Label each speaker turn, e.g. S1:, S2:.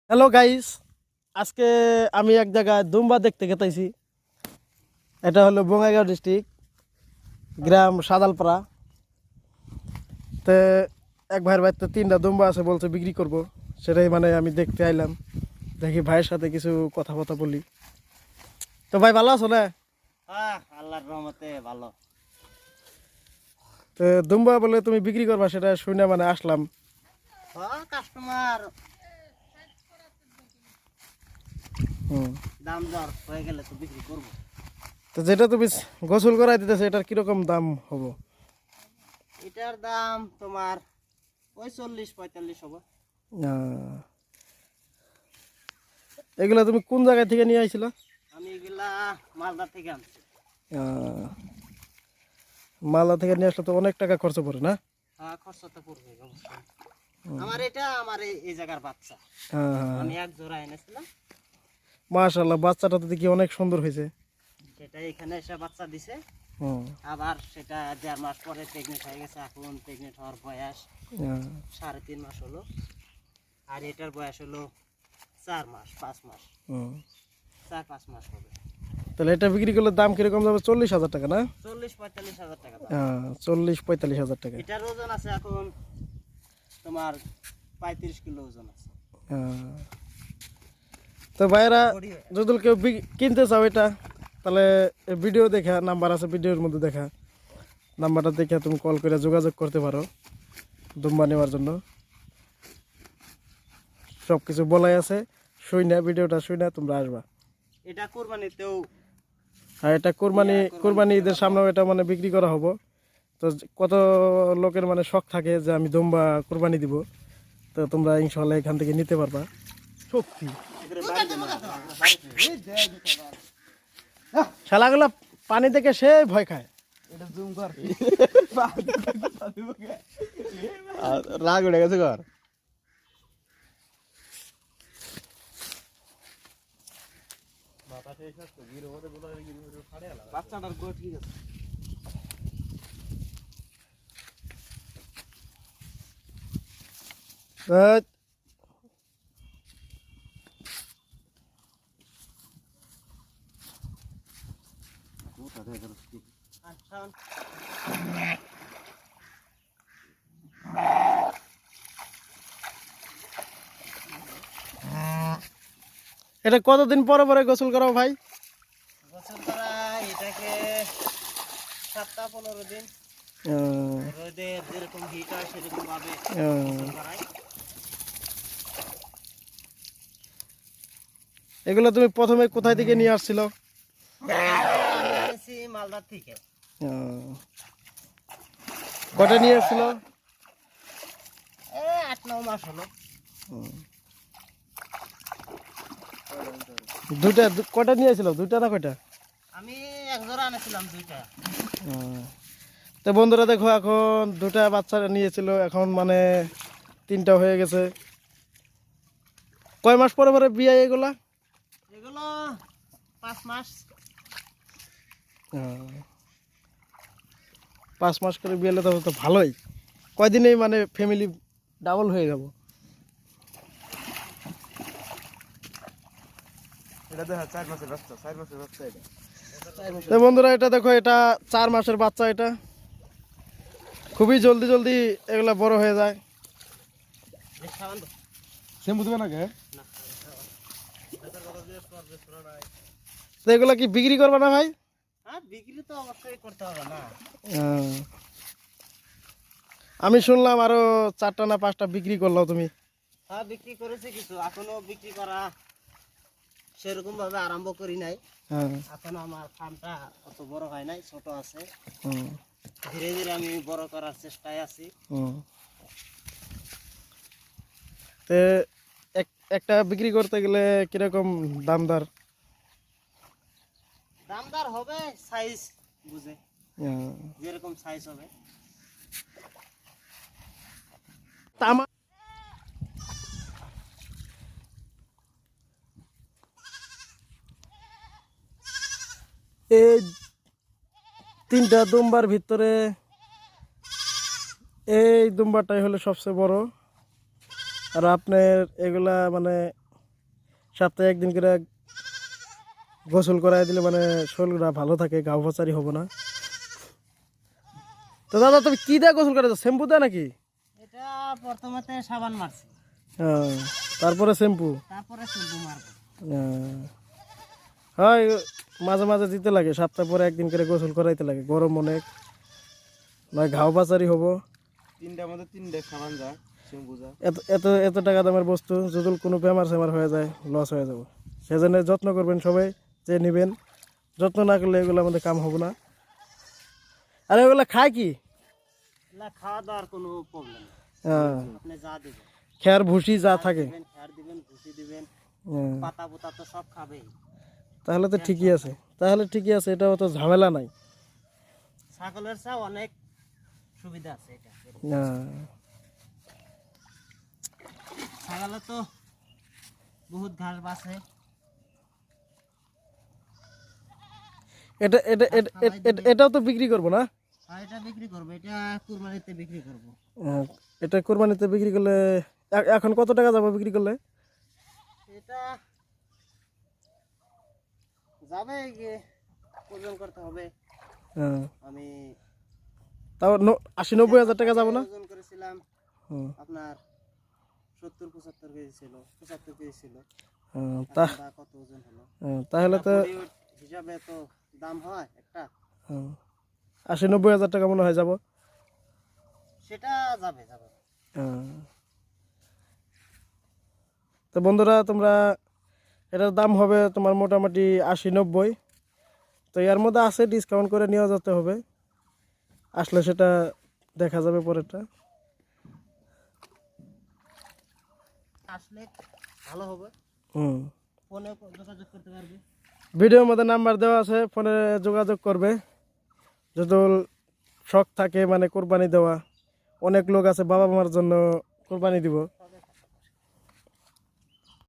S1: Hello guys, আজকে আমি এক জায়গায় দুম্বা দেখতে গেতেছি। এটা হলো বঙ্গাইগাঁও ডিস্ট্রিক্ট, গ্রাম সাদালপাড়া। তো এক ভাইয়ের বাড়িতে 3টা দুম্বা আছে, বলছে বিক্রি করব। সেটাই মানে আমি দেখতে আইলাম, দেখি ভাইয়ের সাথে কিছু কথা বলি। তো ভাই ভালো আছো না?
S2: আল্লাহর রহমতে ভালো।
S1: তো দুম্বা বলে তুমি বিক্রি করবা, সেটা শুনে মানে আসলাম।
S2: কাস্টমার দাম দর হয়ে গেলে তো বিক্রি করবো।
S1: তো যেটা তুমি গোসল করাই দিতেছে, এটার কিরকম দাম হবো?
S2: এটার দাম তোমার ওই 40-45 হবে।
S1: এগুলা তুমি কোন জায়গা থেকে নিয়ে আইছিল?
S2: আমি এগুলা মালদা থেকে আনছি।
S1: মালদা থেকে নিয়ে আসলে তো অনেক টাকা খরচ পড়ে না?
S2: হ্যাঁ, খরচা তো পড়বে অবশ্যই। আমার এই জায়গার বাচ্চা, আমি এক জোড়া এনেছিলাম।
S1: মাশাআল্লাহ, বাচ্চাটা তো দেখি অনেক সুন্দর হয়েছে।
S2: সেটা এখানে এসে বাচ্চা দিছে, আবার সেটা 1.5 মাস পরে প্রেগনেন্ট হয়ে গেছে। এখন প্রেগনেন্ট হওয়ার বয়স 3.5 মাস হলো, আর এটার বয়স হলো 4 মাস 5 মাস, 4-5 মাস হবে।
S1: তাহলে এটা বিক্রি করলে দাম কিরকম যাবে? 40,000 টাকা না?
S2: 40-45 হাজার টাকা।
S1: 40-45 হাজার টাকা।
S2: এটার ওজন আছে এখন তোমার 35 কিলো ওজন আছে।
S1: তো ভাইরা যদি কেউ কিনতে চাও এটা, তাহলে ভিডিও দেখা নাম্বার আছে, ভিডিওর মধ্যে দেখা নাম্বারটা দেখে তুমি কল করে যোগাযোগ করতে পারো দুম্বা নেওয়ার জন্য। সব কিছু বলাই আছে, ভিডিওটা শুই না তোমরা আসবা।
S2: এটা কুরবানিতেও,
S1: আর এটা কোরবানি ঈদের সামনে এটা মানে বিক্রি করা হবো। তো কত লোকের মানে শখ থাকে যে আমি দুম্বা কোরবানি দিব, তো তোমরা ইনশাল্লাহ এখান থেকে নিতে পারবা। শক্তি শালাগুলা পানি থেকে সে ভয় খায়।
S3: রাগ উঠে গেছে ঘর।
S2: বাচ্চাটার গোট ঠিক আছে।
S1: এটা কতদিন পরে পরে গোসল করাও ভাই?
S2: গোসল করা এটাকে 7-15 দিন রোদে যেরকম হিট হয় সেরকম ভাবে গোসল করাই।
S1: এগুলো তুমি প্রথমে কোথায় থেকে নিয়ে আসছিল?
S2: মালদার থেকে।
S1: কটা নিয়ে আসছিল?
S2: 8-9 মাস হলো।
S1: দুটা কটা নিয়ে আসছিল? দুটা না কয়টা?
S2: আমি এক জোড়া আনেছিলাম, 2টা।
S1: তো বন্ধুরা দেখো, এখন 2টা বাচ্চা নিয়েছিল, এখন মানে 3টা হয়ে গেছে। কয় মাস পরে পরে বিয়ে এগুলা?
S2: এগুলো 5 মাস।
S1: 5 মাস করে বিয়ে হলে তো ভালোই। কয়দিনেই মানে ফ্যামিলি ডাবল হয়ে যাব।
S3: এটা দেখা 4 মাসের বাচ্চা, 4 মাসের বাচ্চা এটা।
S1: তো বন্ধুরা এটা দেখো, এটা 4 মাসের বাচ্চা। এটা খুবই জলদি এগুলা বড় হয়ে যায়।
S3: শ্যাম্পু দেবে না কে?
S1: তো এগুলা কি বিক্রি করবে না ভাই?
S2: হ্যাঁ, বিক্রি তো অবশ্যই করতে হবে না।
S1: আমি শুনলাম আরো 4টা না 5টা বিক্রি করলো তুমি?
S2: হ্যাঁ, বিক্রি করেছি কিছু, এখনো বিক্রি করা সেরকম ভাবে আরম্ভ করি নাই। এখনো আমার ফার্মটা অত বড় হয় নাই, ছোট আছে। ধীরে ধীরে আমি বড় করার চেষ্টায় আছি।
S1: একটা বিক্রি করতে গেলে কিরকম দামদার
S2: হবে? সাইজ বুঝে, যেরকম সাইজ হবে।
S1: এই 3টা দুম্বার ভিতরে এই দুম্বাটাই হলো সবচেয়ে বড়। আর আপনার এগুলা মানে সপ্তাহে একদিন করে গোসল করাই দিলে মানে শরীরটা ভালো থাকে, ঘাও ফাচারি হবো না। তো দাদা তুমি কি দিয়ে গোসল করে, শ্যাম্পু দেয় নাকি?
S2: এটা প্রথমতে সাবান মারছি,
S1: হ্যাঁ, তারপরে শ্যাম্পু।
S2: তারপরে শ্যাম্পু মারবো।
S1: হয় মাঝে মাঝে দিতে লাগে, সপ্তাহ পরে একদিন করে গোসল করাইতে লাগে, গরম অনেক, নয় ঘাও পাচারি হবো।
S3: 3টার মধ্যে 3টে সাবান যা, শ্যাম্পু যা।
S1: এত এত এত টাকা দামের বস্তু যদি কোনো বেমার সেমার হয়ে যায় লস হয়ে যাবে। সেজন্য যত্ন করবেন সবাই, যে নেবেন। যত্ন না করলে এগুলো আমাদের কাম হবে না। আর এগুলো খায় কি?
S2: না, খাওয়া দাওয়ার কোনো প্রবলেম নেই,
S1: হ্যাঁ,
S2: আপনি যা দিবেন,
S1: খেয়ার ভুসি যা থাকে।
S2: খ্যার দিবেন, ভুসি দিবেন,
S1: হ্যাঁ,
S2: পাতা পোতা তো সব খাবেই।
S1: তাহলে তো ঠিকই আছে, তাহলে ঠিকই আছে, এটা অত ঝামেলা নাই।
S2: ছাগলের চা অনেক সুবিধা আছে এটা।
S1: হ্যাঁ,
S2: ছাগলে তো বহুত ঘাস বাছে।
S1: এটা এটা এটাও তো বিক্রি করবো না?
S2: আর এটা বিক্রি করবো, এটা কুরবানিতে বিক্রি করবো।
S1: হ্যাঁ, এটা কোরবানিতে বিক্রি করলে এখন কত টাকা যাবে বিক্রি করলে?
S2: এটা যাবে গিয়ে ওজন করতে হবে।
S1: হ্যাঁ,
S2: আমি
S1: তাও 80-90 হাজার টাকা যাবো না?
S2: ওজন করেছিলাম
S1: হুম,
S2: আপনার 70-75 কেজি ছিল, 75 কেজি ছিল।
S1: হ্যাঁ,
S2: এখন বা কত ওজন হলো?
S1: তাহলে তো
S2: body weight হিসাবে তো দাম হয় একটা।
S1: 80-90 হাজার টাকা মনে হয় যাব।
S2: সেটা যাবে যাবে।
S1: তো বন্ধুরা, তোমরা এটার দাম হবে তোমার মোটামুটি 80-90। তো এর মধ্যে আছে, ডিসকাউন্ট করে নেওয়া যেতে হবে, আসলে সেটা দেখা যাবে পরেরটা।
S2: আসলে ভালো হবে,
S1: হুম,
S2: ফোনে যোগাযোগ করতে পারবে।
S1: ভিডিওর মধ্যে নাম্বার দেওয়া আছে, ফোনে যোগাযোগ করবে। যদি শখ থাকে মানে কোরবানি দেওয়া, অনেক লোক আছে বাবা মার জন্য কোরবানি দিব,